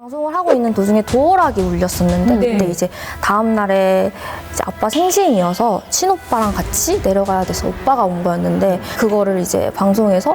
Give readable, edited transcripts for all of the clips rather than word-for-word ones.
방송을 하고 있는 도중에 도어락이 울렸었는데 네. 그때 이제 다음 날에 이제 아빠 생신이어서 친오빠랑 같이 내려가야 돼서 오빠가 온 거였는데 그거를 이제 방송에서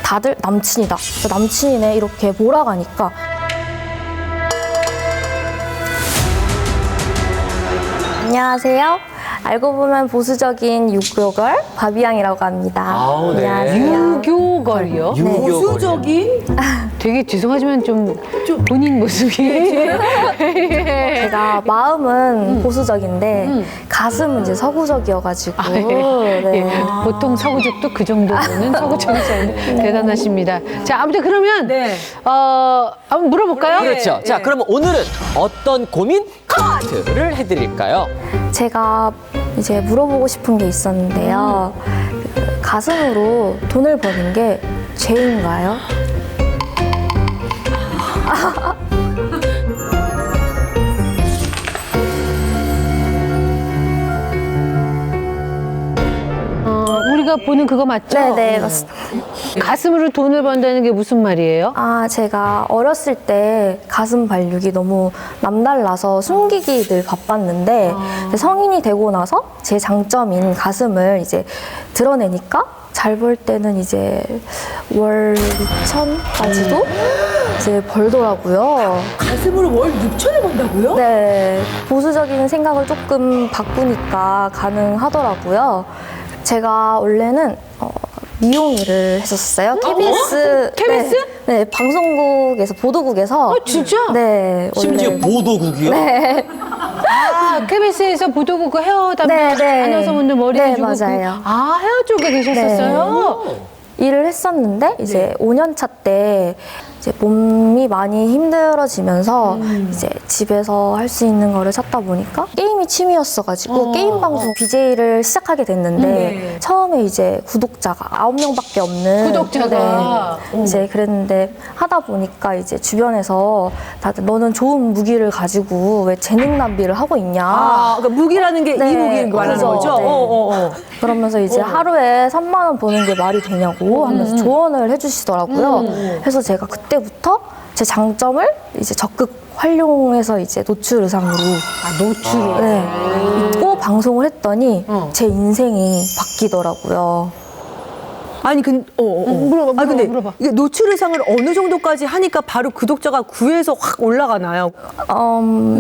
다들 남친이다, 남친이네 이렇게 몰아가니까 안녕하세요. 알고 보면 보수적인 유교걸 바비양이라고 합니다. 아우, 네. 안녕하세요. 유교걸이요? 보수적인? 되게 죄송하지만 좀 본인 모습이 제가 마음은 보수적인데 가슴은 이제 서구적이어가지고 예. 네. 보통 서구적도 그 정도는 서구적이지 않은데 대단하십니다. 자, 아무튼 그러면 네. 한번 물어볼까요? 그렇죠. 자, 그러면 오늘은 어떤 고민 카트를 해드릴까요? 제가 이제 물어보고 싶은 게 있었는데요. 그 가슴으로 돈을 버는 게 죄인가요? 우리가 보는 그거 맞죠? 네네, 맞습니다. 가슴으로 돈을 번다는 게 무슨 말이에요? 제가 어렸을 때 가슴 발육이 너무 남달라서 숨기기 늘 바빴는데 이제 성인이 되고 나서 제 장점인 가슴을 이제 드러내니까 잘 벌 때는 이제 월 6천까지도 이제 벌더라고요. 가슴으로 월 6천을 번다고요? 네, 보수적인 생각을 조금 바꾸니까 가능하더라고요. 제가 원래는 미용 일을 했었어요. KBS. KBS? 네, 방송국에서 보도국에서. 진짜? 네, 심지어 원래. 보도국이요? 네, KBS에서 보도국 그 헤어 담당 네, 네. 아나운서분들 머리 네, 해주고 맞아요. 헤어 쪽에 계셨었어요? 일을 했었는데 이제 5년 차 때 이제 몸이 많이 힘들어지면서 이제 집에서 할 수 있는 거를 찾다 보니까 게임이 취미였어가지고 게임 방송 BJ를 시작하게 됐는데 네. 처음에 이제 구독자가 9명밖에 없는 구독자가. 네, 이제 그랬는데 하다 보니까 이제 주변에서 다들 너는 좋은 무기를 가지고 왜 재능 낭비를 하고 있냐. 그러니까 무기라는 게 네, 이 무기를 말하는 그죠. 거죠? 네. 그러면서 이제 하루에 3만 원 버는 게 말이 되냐고 하면서 조언을 해주시더라고요. 그래서 제가 그때부터 제 장점을 이제 적극 활용해서 이제 노출 의상으로 노출을. 네, 입고 방송을 했더니 제 인생이 바뀌더라고요. 아니, 물어봐, 근데 물어봐. 이게 노출 의상을 어느 정도까지 하니까 바로 구독자가 9에서 확 올라가나요?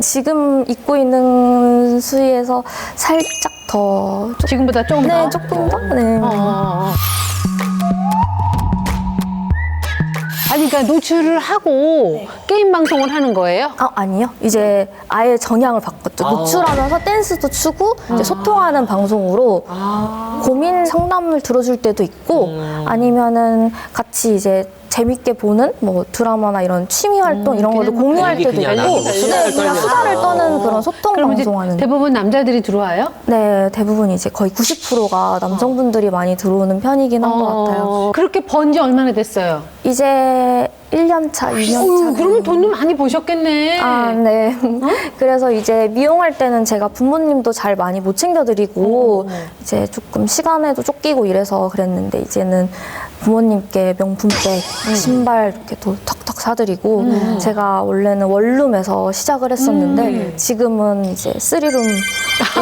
지금 입고 있는 수위에서 살짝 더 지금보다 조금 네, 더? 조금 더? 네. 아니, 그러니까 노출을 하고 게임 방송을 하는 거예요? 아니요. 이제 아예 정향을 바꿨죠. 노출하면서 댄스도 추고 이제 소통하는 방송으로 고민 상담을 들어줄 때도 있고 아니면은 같이 이제 재밌게 보는 뭐 드라마나 이런 취미 활동 이런 걸로 공유할 때도 그냥 있고 나가서 수다를 그냥 떨면서. 수다를 떠는 그런 소통 그럼 이제 방송하는 대부분 남자들이 들어와요? 네, 대부분 이제 거의 90%가 남성분들이 많이 들어오는 편이긴 한 것 같아요. 그렇게 번 지 얼마나 됐어요? 이제 1년 차, 2년 차. 그러면 돈도 많이 버셨겠네. 네. 그래서 이제 미용할 때는 제가 부모님도 잘 많이 못 챙겨드리고 이제 조금 시간에도 쫓기고 이래서 그랬는데 이제는 부모님께 명품백, 신발 이렇게 또 턱턱 사드리고 제가 원래는 원룸에서 시작을 했었는데 지금은 이제 3룸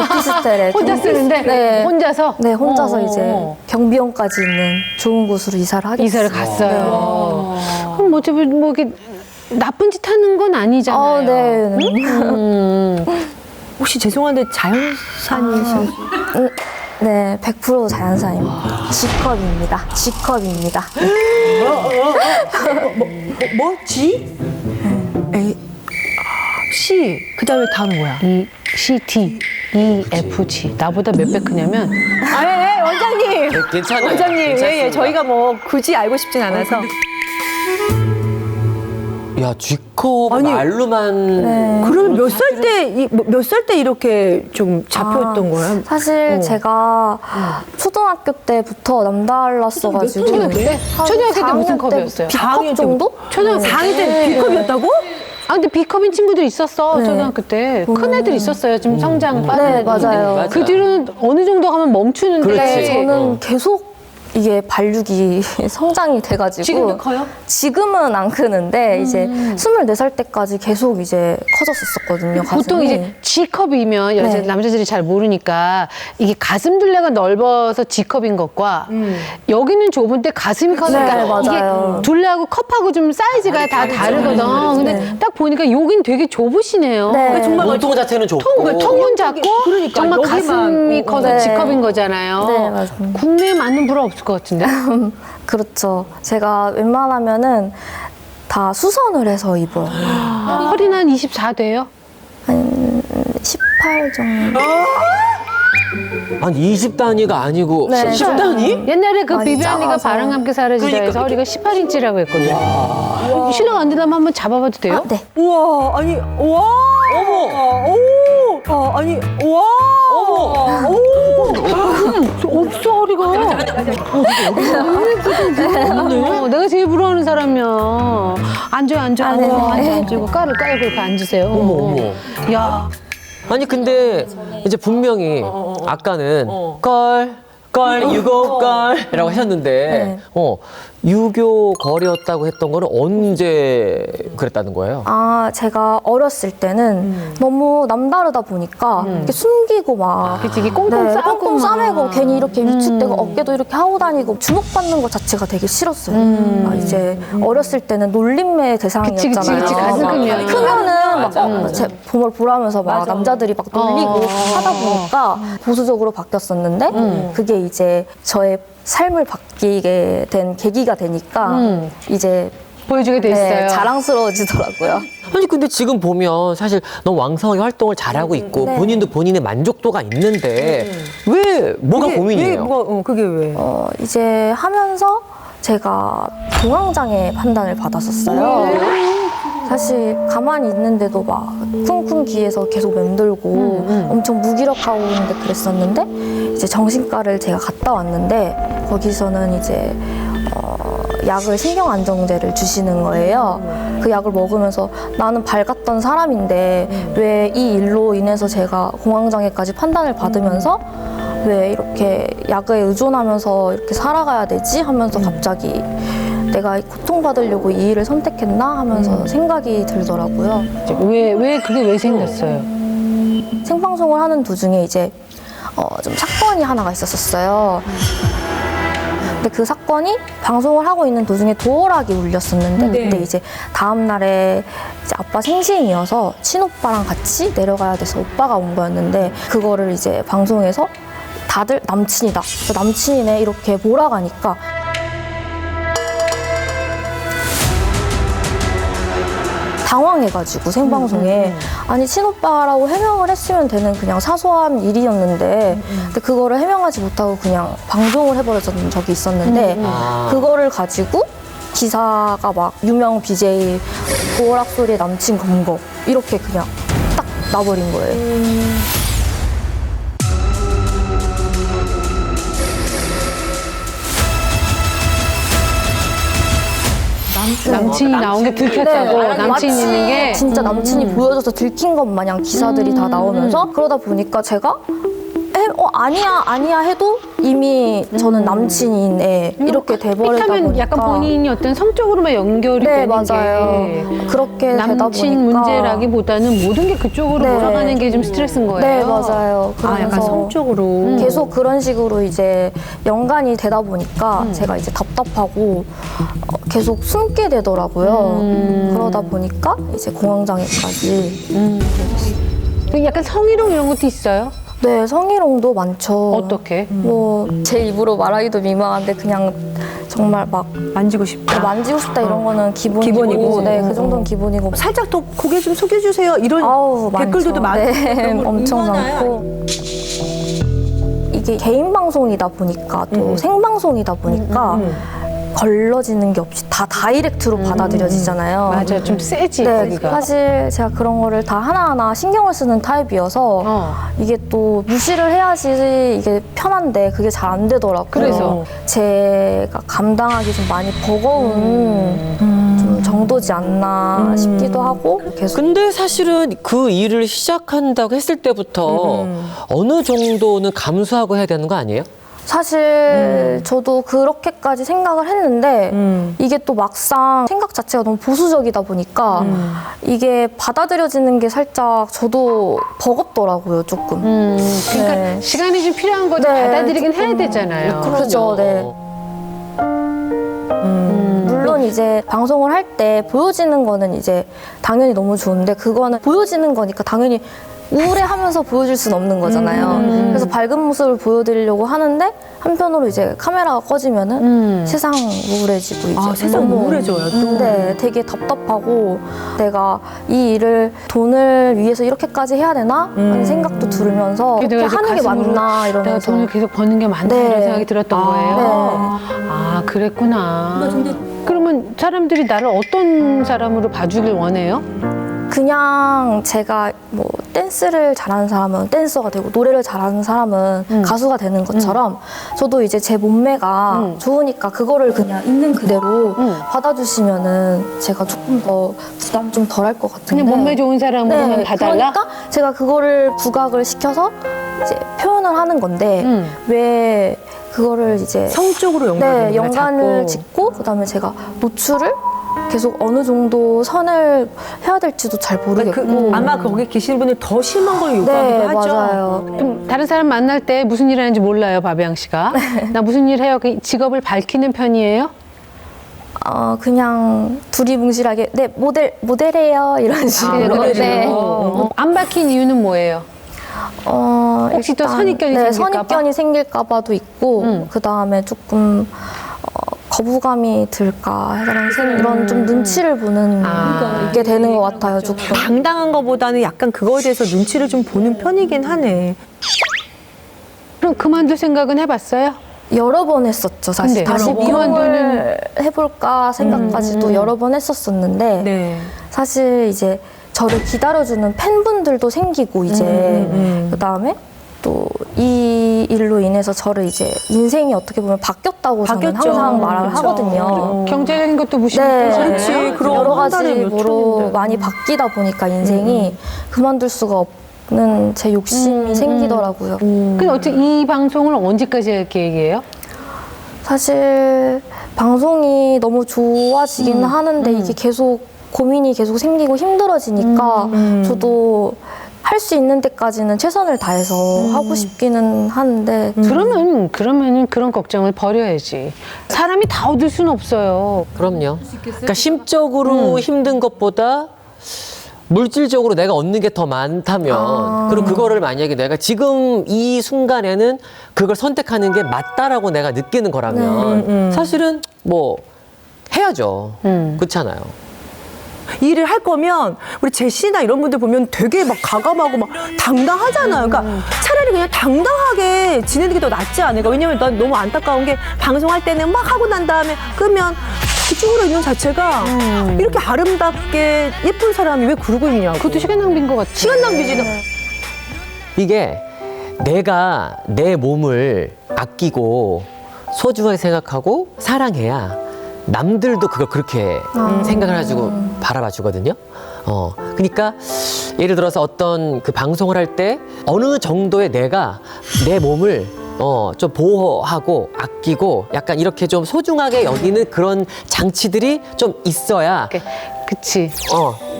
오피스텔에 혼자 쓰는데? 네. 혼자서? 네, 혼자서 이제 경비원까지 있는 좋은 곳으로 이사를 하게 이사를 됐어요. 갔어요. 그럼 어차피 뭐 이렇게 나쁜 짓 하는 건 아니잖아요. 네. 혹시 죄송한데 자연산이신 네, 100% 자연산입니다. G컵입니다. G컵입니다. 지? C. 그 다음에 다음은 뭐야? CT, EFG. 나보다 몇 배 크냐면 원장님. 괜찮아요. 원장님, 괜찮습니다. 저희가 뭐 굳이 알고 싶진 않아서. 야, G컵 아니, 말로만. 그러면 몇 살 때 이렇게 좀 잡혔던 거야? 사실 제가 초등학교 때부터 남달랐어가지고 초등학교 때? 초등학교 때 무슨 컵이었어요? B컵 정도? 초등학교 4학년 때 B컵이었다고? 근데 B컵인 친구들 있었어, 네. 초등학교 때. 큰 애들 있었어요, 지금 성장 빠른 네, 애들. 맞아요. 맞아. 그 뒤로는 어느 정도 가면 멈추는데. 그렇지. 저는 계속 이게 발육이 성장이 돼가지고 지금도 커요? 지금은 안 크는데 이제 24살 때까지 계속 이제 커졌었거든요. 가슴이. 보통 이제 G컵이면 네. 남자들이 잘 모르니까 이게 가슴 둘레가 넓어서 G컵인 것과 여기는 좁은데 가슴이 커니까 네, 맞아요. 이게 둘레하고 컵하고 좀 사이즈가 다 다르거든. 근데 딱 보니까 여긴 되게 좁으시네요. 네. 정말 몸통 자체는 좁고. 통은 작고 그러니까 정말 여기만, 가슴이 커서 네. G컵인 거잖아요. 네, 맞아요. 국내에 맞는 브라 없을 것 같은데? 그렇죠. 제가 웬만하면은 다 수선을 해서 입어요. 허리는 한 24 돼요? 한 18 정도. 아니 20단위가 아니고 네. 10단위? 옛날에 그 많이 비비안이가 작아서. 바람 함께 사라지다에서 허리가 18인치라고 했거든요. 실례가 안 된다면 한번 잡아봐도 돼요? 네. 우와, 아니, 우와. 어머! 오! 아니, 우와. 어머! 오! 없어 허리가. 내가 제일 부러워하는 사람이야. 앉아요. 앉고 깔을 깔고 그렇게 앉으세요. 어머. 야, 아니 근데 이제 분명히 아까는 유교걸이라고 하셨는데 유교걸이었다고 했던 거는 언제 그랬다는 거예요? 아, 제가 어렸을 때는 너무 남다르다 보니까 이렇게 숨기고 막 그치, 이게 꽁꽁 싸고 꽁꽁 막. 싸매고 괜히 이렇게 위축되고 어깨도 이렇게 하고 다니고 주목받는 것 자체가 되게 싫었어요. 아, 이제 어렸을 때는 놀림의 대상이었잖아요. 그치, 가슴 크면. 크면은 막 제 보물 보라면서 막 남자들이 막 놀리고 하다 보니까 보수적으로 바뀌었었는데 그게 이제 저의 삶을 바뀌게 된 계기가 되니까 이제 보여주게 됐어요. 네, 자랑스러워지더라고요. 아니 근데 지금 보면 사실 너무 왕성하게 활동을 잘하고 있고 네. 본인도 본인의 만족도가 있는데 왜 뭐가 고민이에요? 그게 왜? 이제 하면서 제가 공황장애 판단을 받았었어요. 사실 가만히 있는데도 막 쿵쿵 귀에서 계속 맴돌고 엄청 무기력하고 있는데 그랬었는데 이제 정신과를 제가 갔다 왔는데 거기서는 이제 약을 신경안정제를 주시는 거예요. 그 약을 먹으면서 나는 밝았던 사람인데 왜 이 일로 인해서 제가 공황장애까지 판단을 받으면서 왜 이렇게 약에 의존하면서 이렇게 살아가야 되지? 하면서 갑자기 내가 고통받으려고 이 일을 선택했나? 하면서 생각이 들더라고요. 왜 그게 왜 생겼어요? 생방송을 하는 도중에 이제 좀 사건이 하나가 있었어요. 근데 그 사건이 방송을 하고 있는 도중에 도어락이 울렸었는데 그때 이제 다음 날에 이제 아빠 생신이어서 친오빠랑 같이 내려가야 돼서 오빠가 온 거였는데 그거를 이제 방송에서 다들 남친이다. 남친이네 이렇게 몰아가니까 당황해가지고 생방송에 아니 친오빠라고 해명을 했으면 되는 그냥 사소한 일이었는데 근데 그거를 해명하지 못하고 그냥 방송을 해버렸던 적이 있었는데 그거를 가지고 기사가 막 유명 BJ 오락 소리에 남친 검거 이렇게 그냥 딱 나버린 거예요. 남친이 나온 게 들켰다고. 남친 마치 있는 게. 진짜 남친이 보여줘서 들킨 것 마냥 기사들이 다 나오면서 그러다 보니까 제가 아니야 해도 이미 저는 남친인 애 이렇게 돼버리다 삐타면 보니까 약간 본인이 어떤 성적으로만 연결이 네 되는 맞아요. 게 그렇게 되다 남친 보니까 문제라기보다는 모든 게 그쪽으로 네. 몰아가는 게 좀 스트레스인 거예요. 네 맞아요. 아, 약간 그러면서 성적으로. 계속 그런 식으로 이제 연관이 되다 보니까 제가 이제 답답하고 계속 숨게 되더라고요. 그러다 보니까 이제 공황장애까지. 약간 성희롱 이런 것도 있어요? 네, 성희롱도 많죠. 어떻게? 뭐 제 입으로 말하기도 민망한데 그냥 정말 막 만지고 싶다. 만지고 싶다 이런 거는 기본이고, 기본이고. 네, 그 정도는 기본이고. 살짝 더 고개 좀 속여주세요. 이런 아우, 댓글들도 많죠. 많고. 네, 엄청 많고. 이게 개인 방송이다 보니까 또 생방송이다 보니까 걸러지는 게 없이 다 다이렉트로 받아들여지잖아요. 맞아, 좀 세지, 네, 거기가. 사실 제가 그런 거를 다 하나하나 신경을 쓰는 타입이어서 이게 또 무시를 해야지 이게 편한데 그게 잘 안 되더라고요. 그래서? 제가 감당하기 좀 많이 버거운 좀 정도지 않나 싶기도 하고 계속 근데 사실은 그 일을 시작한다고 했을 때부터 어느 정도는 감수하고 해야 되는 거 아니에요? 사실 저도 그렇게까지 생각을 했는데 이게 또 막상 생각 자체가 너무 보수적이다 보니까 이게 받아들여지는 게 살짝 저도 버겁더라고요, 조금. 그러니까 네. 시간이 좀 필요한 거지 네, 받아들이긴 해야 조금. 되잖아요. 그렇죠, 네. 물론 이제 방송을 할 때 보여지는 거는 이제 당연히 너무 좋은데 그거는 보여지는 거니까 당연히 우울해하면서 보여줄 수는 없는 거잖아요. 그래서 밝은 모습을 보여드리려고 하는데 한편으로 이제 카메라가 꺼지면은 세상 우울해지고 이제 세상 너무 우울해져요, 또. 네, 되게 답답하고 내가 이 일을 돈을 위해서 이렇게까지 해야 되나 하는 생각도 들으면서 그래도 이렇게 이제 하는 게 가슴으로 맞나 내가 이러면서 돈을 계속 버는 게 맞나 네. 이런 생각이 들었던 거예요. 네. 아, 그랬구나. 그러면 사람들이 나를 어떤 사람으로 봐주길 원해요? 그냥 제가 뭐 댄스를 잘하는 사람은 댄서가 되고 노래를 잘하는 사람은 가수가 되는 것처럼 저도 이제 제 몸매가 좋으니까 그거를 그냥 있는 그대로 받아주시면은 제가 조금 더 부담 좀 덜 할 것 같은데 그냥 몸매 좋은 사람으로만 봐달라? 그러니까 제가 그거를 부각을 시켜서 이제 표현을 하는 건데 왜 그거를 이제 성적으로 연관을 네, 연관을 짓고 그다음에 제가 노출을 계속 어느 정도 선을 해야 될지도 잘 모르겠고 아마 거기 계시는 분들 더 심한 걸 네, 요구하기도 하죠. 맞아요. 그럼 다른 사람 만날 때 무슨 일 하는지 몰라요, 바비양 씨가. 나 무슨 일 해요? 그 직업을 밝히는 편이에요? 그냥 두리뭉실하게 네 모델이에요 이런 식으로 모델이요? 네. 안 밝힌 이유는 뭐예요? 혹시 또 선입견이 네, 생길까 봐? 선입견이 생길까 봐도 있고 그 다음에 조금 거부감이 들까 이런 좀 눈치를 보는 게 되는 것 같아요 조금. 당당한 것보다는 약간 그거에 대해서 눈치를 좀 보는 편이긴 하네. 그럼 그만둘 생각은 해봤어요? 여러 번 했었죠 사실. 근데 다시 여러 번? 미용을 해볼까 생각까지도 여러 번 했었었는데 네. 사실 이제 저를 기다려주는 팬분들도 생기고 이제 그 다음에 또 이 일로 인해서 저를 이제 인생이 어떻게 보면 바뀌었다고 저는 바뀌었죠. 항상 말을 그쵸. 하거든요. 경제적인 것도 무시하고 네, 그렇지. 그럼 여러 한 달에 몇 가지로 천인데. 많이 바뀌다 보니까 인생이 그만둘 수가 없는 제 욕심이 생기더라고요. 근데 어떻게 이 방송을 언제까지 할 계획이에요? 사실 방송이 너무 좋아지긴 하는데 이게 계속 고민이 계속 생기고 힘들어지니까 저도 할 수 있는 데까지는 최선을 다해서 하고 싶기는 하는데 그러면은 그런 걱정을 버려야지. 사람이 다 얻을 수는 없어요. 그럼요. 그러니까 심적으로 힘든 것보다 물질적으로 내가 얻는 게 더 많다면 그리고 그거를 만약에 내가 지금 이 순간에는 그걸 선택하는 게 맞다라고 내가 느끼는 거라면 사실은 뭐 해야죠. 그렇잖아요. 일을 할 거면 우리 제시나 이런 분들 보면 되게 막 가감하고 막 당당하잖아요. 그러니까 차라리 그냥 당당하게 지내는 게 더 낫지 않을까. 왜냐면 난 너무 안타까운 게 방송할 때는 막 하고 난 다음에 끄면 쭈그러 있는 자체가 이렇게 아름답게 예쁜 사람이 왜 그러고 있냐고. 그것도 시간 낭비인 것 같아. 시간 낭비지. 이게 내가 내 몸을 아끼고 소중하게 생각하고 사랑해야 남들도 그걸 그렇게 생각을 해가지고 바라봐 주거든요. 그러니까 예를 들어서 어떤 그 방송을 할 때 어느 정도의 내가 내 몸을 좀 보호하고 아끼고 약간 이렇게 좀 소중하게 여기는 그런 장치들이 좀 있어야 그치.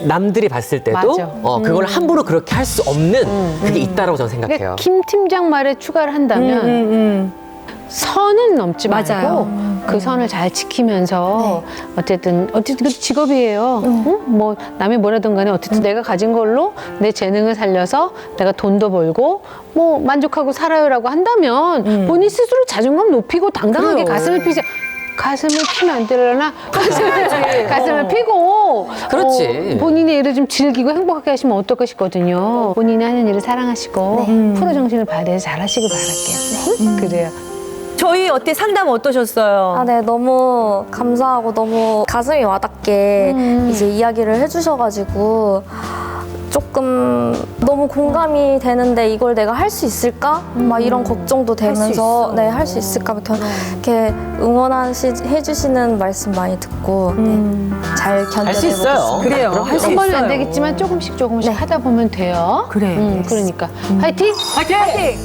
남들이 봤을 때도 맞아. 그걸 함부로 그렇게 할 수 없는 그게 있다라고 저는 생각해요. 그러니까 김 팀장 말에 추가를 한다면 선은 넘지 말고 그 선을 잘 지키면서 어쨌든 그 직업이에요. 응? 뭐 남이 뭐라든 간에 어쨌든 내가 가진 걸로 내 재능을 살려서 내가 돈도 벌고 뭐 만족하고 살아요라고 한다면 본인 스스로 자존감 높이고 당당하게 그래요. 가슴을 피자. 가슴을 피면 안 되려나? 가슴을 피고 그렇지. 본인의 일을 좀 즐기고 행복하게 하시면 어떨까 싶거든요. 본인이 하는 일을 사랑하시고 프로 정신을 발휘해서 잘하시길 바랄게요. 그래요. 저희 어때 상담 어떠셨어요? 네, 너무 감사하고 너무 가슴이 와닿게 이제 이야기를 해주셔가지고 조금 너무 공감이 되는데 이걸 내가 할 수 있을까? 막 이런 걱정도 되면서 네, 할 수 있을까? 이렇게 해주시는 말씀 많이 듣고 잘 할 수 있어요. 견뎌내보겠습니다. 그래요. 할 수 한 번은 안 있어요. 되겠지만 조금씩 하다 보면 돼요. 그래. 그러니까 화이팅! 화이팅!